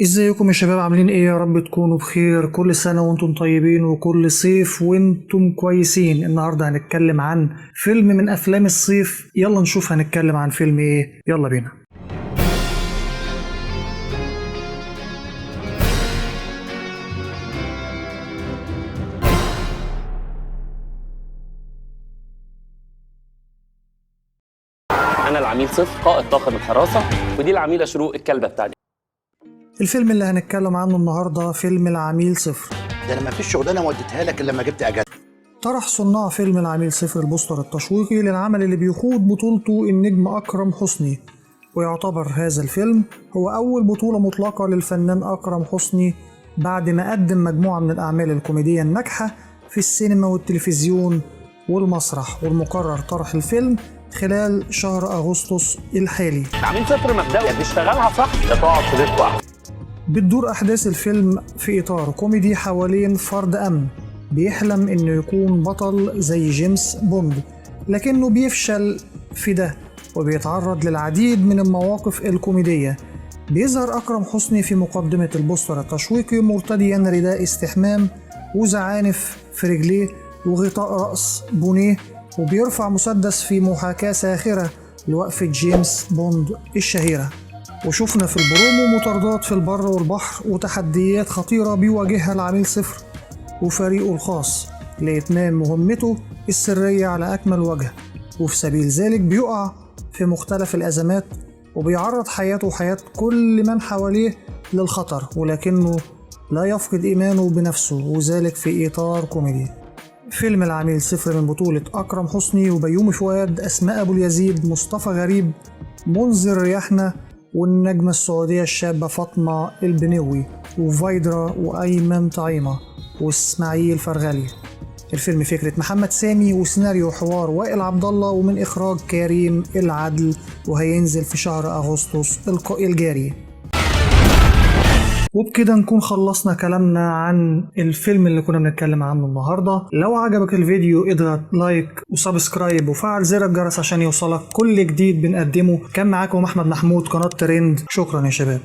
ازيكم يا شباب؟ عاملين ايه؟ يا رب تكونوا بخير. كل سنة وانتم طيبين وكل صيف وانتم كويسين. النهاردة هنتكلم عن فيلم من افلام الصيف. يلا نشوف هنتكلم عن فيلم ايه. يلا بينا. أنا العميل صفر قائد طاقم الحراسة، ودي العميلة شروق الكلبة بتاعتي. الفيلم اللي هنتكلم عنه النهاردة فيلم العميل صفر. ده انا مفيش شغلانه وديتها لك الا لما جبت اجازه. طرح صناع فيلم العميل صفر البوستر التشويقي للعمل اللي بيخوض بطولته النجم أكرم حسني، ويعتبر هذا الفيلم هو أول بطولة مطلقة للفنان أكرم حسني بعد ما قدم مجموعة من الأعمال الكوميدية الناجحة في السينما والتلفزيون والمسرح، والمقرر طرح الفيلم خلال شهر أغسطس الحالي. العميل صفر مبدأه تشتغلها صح يا تقعد في بيت واحد. بتدور أحداث الفيلم في إطار كوميدي حوالين فرد أمن بيحلم إنه يكون بطل زي جيمس بوند، لكنه بيفشل في ده وبيتعرض للعديد من المواقف الكوميدية. بيظهر أكرم حسني في مقدمة البوستر التشويقي مرتديا رداء استحمام وزعانف في رجليه وغطاء رأس بونيه، وبيرفع مسدس في محاكاة ساخرة لوقفة جيمس بوند الشهيرة. وشفنا في البرومو مطاردات في البر والبحر وتحديات خطيرة بيواجهها العميل صفر وفريقه الخاص لإتمام مهمته السرية على أكمل وجه، وفي سبيل ذلك بيقع في مختلف الأزمات وبيعرض حياته وحياة كل من حواليه للخطر، ولكنه لا يفقد إيمانه بنفسه، وذلك في إطار كوميدي. فيلم العميل صفر من بطولة أكرم حسني وبيومي فؤاد، أسماء أبو اليزيد، مصطفى غريب، منذر رياحنا، والنجمة السعودية الشابة فاطمة البنوي، وفايدرا، وأيمن طعيمة، وإسماعيل فرغلي. الفيلم فكرة محمد سامي وسيناريو حوار وائل عبد الله ومن إخراج كريم العدل، وهينزل في شهر أغسطس الجاري. وبكده نكون خلصنا كلامنا عن الفيلم اللي كنا بنتكلم عنه النهاردة. لو عجبك الفيديو اضغط لايك وسبسكرايب وفعل زر الجرس عشان يوصلك كل جديد بنقدمه. كان معاكم أحمد محمود، قناة ترند. شكرا يا شباب.